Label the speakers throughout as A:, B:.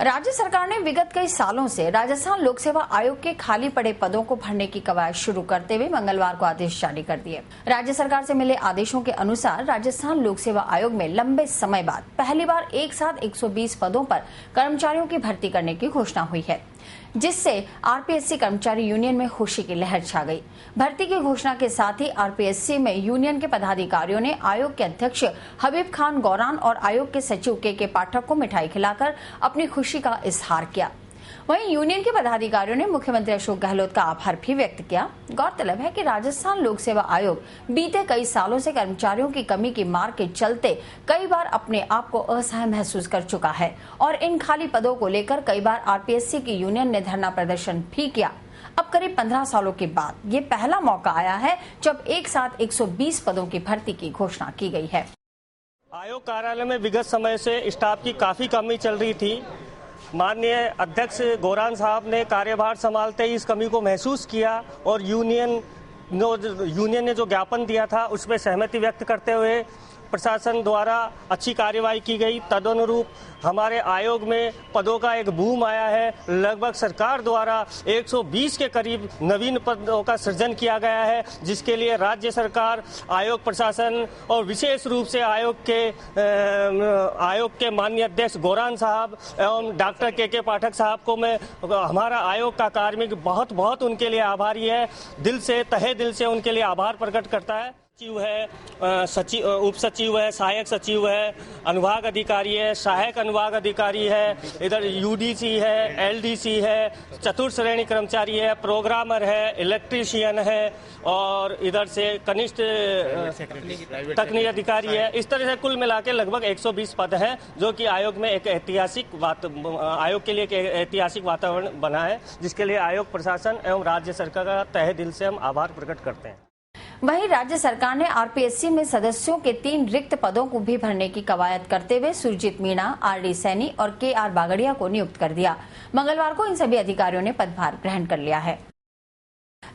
A: राज्य सरकार ने विगत कई सालों से राजस्थान लोक सेवा आयोग के खाली पड़े पदों को भरने की कवायद शुरू करते हुए मंगलवार को आदेश जारी कर दिए। राज्य सरकार से मिले आदेशों के अनुसार राजस्थान लोक सेवा आयोग में लंबे समय बाद पहली बार एक साथ 120 पदों पर कर्मचारियों की भर्ती करने की घोषणा हुई है, जिससे आरपीएससी कर्मचारी यूनियन में खुशी की लहर छा गई। भर्ती की घोषणा के साथ ही आरपीएससी में यूनियन के पदाधिकारियों ने आयोग के अध्यक्ष हबीब खान गौरान और आयोग के सचिव के पाठक को मिठाई खिलाकर अपनी खुशी का इजहार किया। वहीं यूनियन के पदाधिकारियों ने मुख्यमंत्री अशोक गहलोत का आभार भी व्यक्त किया। गौरतलब है कि राजस्थान लोक सेवा आयोग बीते कई सालों से कर्मचारियों की कमी की मार के चलते कई बार अपने आप को असहाय महसूस कर चुका है और इन खाली पदों को लेकर कई बार आरपीएससी की यूनियन ने धरना प्रदर्शन भी किया। अब करीब 15 सालों के बाद ये पहला मौका आया है जब एक साथ 120 पदों की भर्ती की घोषणा की गई है।
B: आयोग कार्यालय में विगत समय से स्टाफ की काफी कमी चल रही थी। माननीय अध्यक्ष गौरान साहब ने कार्यभार संभालते ही इस कमी को महसूस किया और यूनियन ने जो ज्ञापन दिया था उस पर सहमति व्यक्त करते हुए प्रशासन द्वारा अच्छी कार्यवाही की गई। तदनुरूप हमारे आयोग में पदों का एक बूम आया है। लगभग सरकार द्वारा 120 के करीब नवीन पदों का सृजन किया गया है, जिसके लिए राज्य सरकार, आयोग प्रशासन और विशेष रूप से आयोग के माननीय अध्यक्ष गौरान साहब एवं डॉक्टर के पाठक साहब को मैं हमारा आयोग का कार्मिक बहुत उनके लिए आभारी है। दिल से, तहे दिल से उनके लिए आभार प्रकट करता है। सचिव है, सचिव, उप सचिव है, सहायक सचिव है, अनुभाग अधिकारी है, सहायक अनुभाग अधिकारी है, इधर यूडीसी है, एलडीसी है, चतुर्थ श्रेणी कर्मचारी है, प्रोग्रामर है, इलेक्ट्रीशियन है और इधर से कनिष्ठ तकनीकी अधिकारी है। इस तरह से कुल मिला के लगभग 120 पद हैं, जो कि आयोग में एक आयोग के लिए एक ऐतिहासिक वातावरण बना है, जिसके लिए आयोग प्रशासन एवं राज्य सरकार का तहे दिल से हम आभार प्रकट करते हैं।
A: वहीं राज्य सरकार ने आरपीएससी में सदस्यों के 3 रिक्त पदों को भी भरने की कवायद करते हुए सुरजीत मीणा, आरडी सैनी और केआर बागड़िया को नियुक्त कर दिया। मंगलवार को इन सभी अधिकारियों ने पदभार ग्रहण कर लिया है।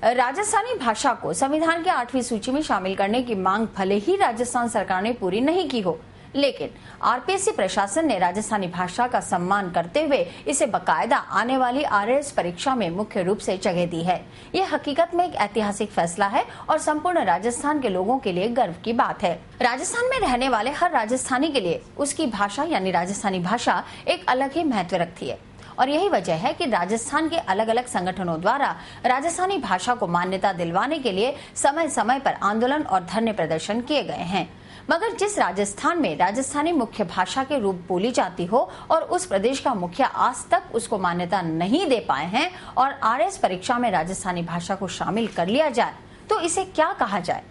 A: राजस्थानी भाषा को संविधान की 8वीं सूची में शामिल करने की मांग भले ही राजस्थान सरकार ने पूरी नहीं की हो, लेकिन आरपीएससी प्रशासन ने राजस्थानी भाषा का सम्मान करते हुए इसे बकायदा आने वाली आरएएस परीक्षा में मुख्य रूप से जगह दी है। ये हकीकत में एक ऐतिहासिक फैसला है और संपूर्ण राजस्थान के लोगों के लिए गर्व की बात है। राजस्थान में रहने वाले हर राजस्थानी के लिए उसकी भाषा यानी राजस्थानी भाषा एक अलग ही महत्व रखती है और यही वजह है कि राजस्थान के अलग अलग संगठनों द्वारा राजस्थानी भाषा को मान्यता दिलवाने के लिए समय समय पर आंदोलन और धरने प्रदर्शन किए गए हैं। मगर जिस राजस्थान में राजस्थानी मुख्य भाषा के रूप बोली जाती हो और उस प्रदेश का मुखिया आज तक उसको मान्यता नहीं दे पाए हैं और आरएएस परीक्षा में राजस्थानी भाषा को शामिल कर लिया जाए तो इसे क्या कहा जाए।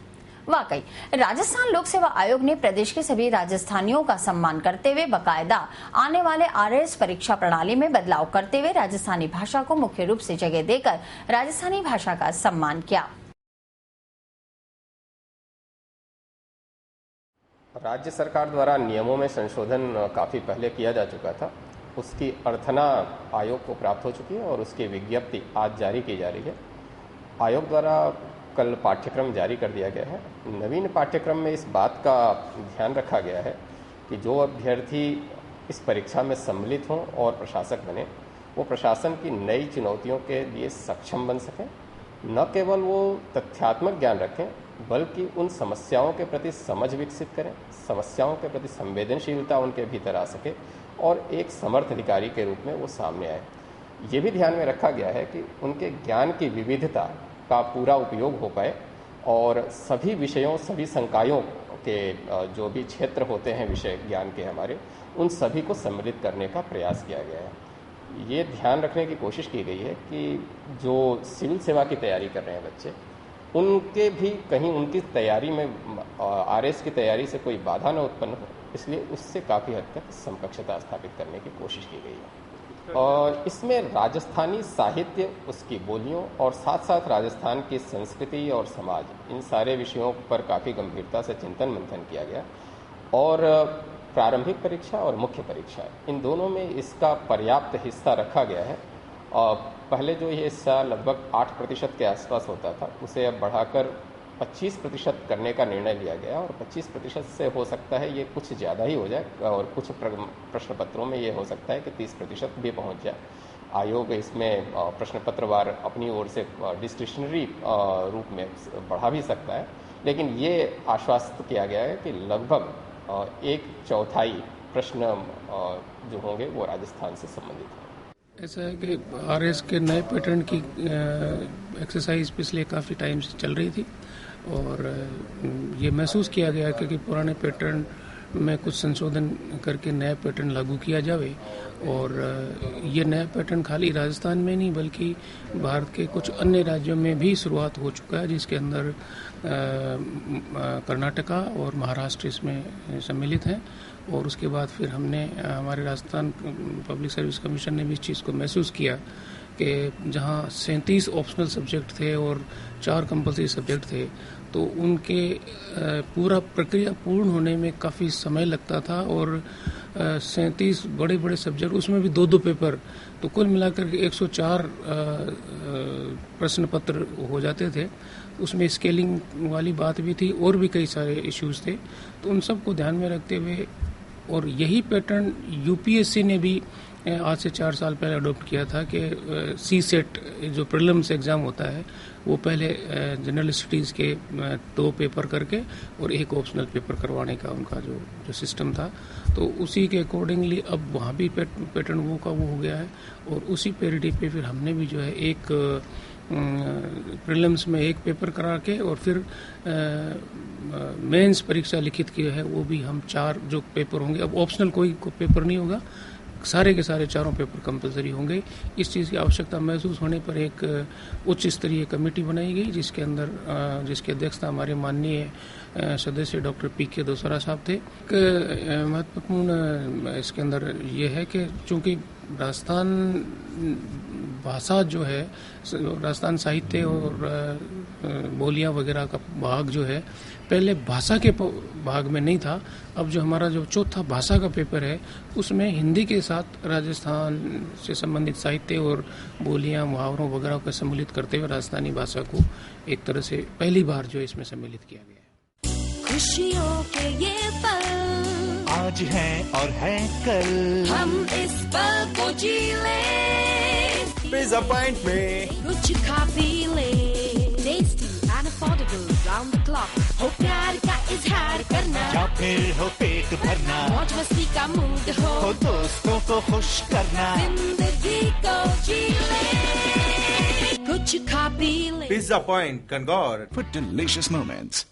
A: वाकई राजस्थान लोक सेवा आयोग ने प्रदेश के सभी राजस्थानियों का सम्मान करते हुए बकायदा आने वाले आरएएस परीक्षा प्रणाली में बदलाव करते हुए राजस्थानी भाषा को मुख्य रूप से जगह देकर राजस्थानी भाषा का सम्मान किया।
C: राज्य सरकार द्वारा नियमों में संशोधन काफ़ी पहले किया जा चुका था। उसकी अर्थना आयोग को प्राप्त हो चुकी है और उसकी विज्ञप्ति आज जारी की जा रही है। आयोग द्वारा कल पाठ्यक्रम जारी कर दिया गया है। नवीन पाठ्यक्रम में इस बात का ध्यान रखा गया है कि जो अभ्यर्थी इस परीक्षा में सम्मिलित हों और प्रशासक बने, वो प्रशासन की नई चुनौतियों के लिए सक्षम बन सकें। न केवल वो तथ्यात्मक ज्ञान रखें, बल्कि उन समस्याओं के प्रति समझ विकसित करें, समस्याओं के प्रति संवेदनशीलता उनके भीतर आ सके और एक समर्थ अधिकारी के रूप में वो सामने आए। ये भी ध्यान में रखा गया है कि उनके ज्ञान की विविधता का पूरा उपयोग हो पाए और सभी विषयों, सभी संकायों के जो भी क्षेत्र होते हैं विषय ज्ञान के हमारे, उन सभी को सम्मिलित करने का प्रयास किया गया है। ये ध्यान रखने की कोशिश की गई है कि जो सिविल सेवा की तैयारी कर रहे हैं बच्चे, उनके भी कहीं उनकी तैयारी में आरएएस की तैयारी से कोई बाधा न उत्पन्न हो, इसलिए उससे काफ़ी हद तक समकक्षता स्थापित करने की कोशिश की गई है। और इसमें राजस्थानी साहित्य, उसकी बोलियों और साथ साथ राजस्थान की संस्कृति और समाज, इन सारे विषयों पर काफ़ी गंभीरता से चिंतन मंथन किया गया और प्रारंभिक परीक्षा और मुख्य परीक्षा, इन दोनों में इसका पर्याप्त हिस्सा रखा गया है। पहले जो ये हिस्सा लगभग 8% के आसपास होता था, उसे अब बढ़ाकर 25% करने का निर्णय लिया गया और 25% से हो सकता है ये कुछ ज़्यादा ही हो जाए और कुछ प्रश्न पत्रों में ये हो सकता है कि 30% भी पहुंच जाए। आयोग इसमें प्रश्न पत्रवार अपनी ओर से डिस्क्रिशनरी रूप में बढ़ा भी सकता है, लेकिन ये आश्वस्त किया गया है कि लगभग 1/4 प्रश्न जो होंगे वो राजस्थान से संबंधित हैं।
D: ऐसा है कि आरएस के नए पैटर्न की एक्सरसाइज पिछले काफ़ी टाइम से चल रही थी और ये महसूस किया गया कि पुराने पैटर्न में कुछ संशोधन करके नया पैटर्न लागू किया जावे और ये नया पैटर्न खाली राजस्थान में नहीं बल्कि भारत के कुछ अन्य राज्यों में भी शुरुआत हो चुका है, जिसके अंदर कर्नाटका और महाराष्ट्र इसमें सम्मिलित हैं। और उसके बाद फिर हमने हमारे राजस्थान पब्लिक सर्विस कमीशन ने भी इस चीज़ को महसूस किया कि जहाँ 37 ऑप्शनल सब्जेक्ट थे और 4 कंपल्सरी सब्जेक्ट थे तो उनके पूरा प्रक्रिया पूर्ण होने में काफ़ी समय लगता था और 37 बड़े बड़े सब्जेक्ट, उसमें भी 2-2 पेपर, तो कुल मिलाकर के 104 प्रश्न पत्र हो जाते थे। उसमें स्केलिंग वाली बात भी थी और भी कई सारे इश्यूज थे, तो उन सब को ध्यान में रखते हुए और यही पैटर्न यूपीएससी ने भी आज से 4 साल पहले अडॉप्ट किया था कि सी-सेट जो प्रीलिम्स एग्ज़ाम होता है वो पहले जनरल स्टडीज़ के 2 पेपर करके और 1 ऑप्शनल पेपर करवाने का उनका जो सिस्टम था, तो उसी के अकॉर्डिंगली अब वहाँ भी पैटर्न वो का वो हो गया है। और उसी पैरिटी पे फिर हमने भी जो है एक प्रीलिम्स में 1 पेपर करा के और फिर मेंस परीक्षा लिखित की है वो भी हम 4 जो पेपर होंगे, अब ऑप्शनल कोई पेपर नहीं होगा, सारे के सारे 4 पेपर कंपलसरी होंगे। इस चीज़ की आवश्यकता महसूस होने पर एक उच्च स्तरीय कमेटी बनाई गई जिसके अंदर जिसकी अध्यक्षता हमारे माननीय सदस्य डॉक्टर पीके दोसरा साहब थे। एक महत्वपूर्ण इसके अंदर ये है कि चूँकि राजस्थान भाषा जो है, राजस्थान साहित्य और बोलियां वगैरह का भाग जो है पहले भाषा के भाग में नहीं था, अब जो हमारा जो चौथा भाषा का पेपर है उसमें हिंदी के साथ राजस्थान से संबंधित साहित्य और बोलियां मुहावरों वगैरह को सम्मिलित करते हुए राजस्थानी भाषा को एक तरह से पहली बार जो इसमें सम्मिलित किया गया है।
E: खुशियों के ये पल
F: आज है और है कल,
E: हम इस पल को जी ले,
F: पिज़्ज़ा पॉइंट में
E: कुछ खा पी ले, tasty and affordable round the clock, हो प्यार का इजहार करना
F: या फिर हो पेट भरना,
E: मौज मस्ती का मूड हो
F: दोस्तों को खुश करना,
E: जिंदगी को जी ले, कुछ खा पी ले।
F: Pizza point Kangaur
G: for delicious moments.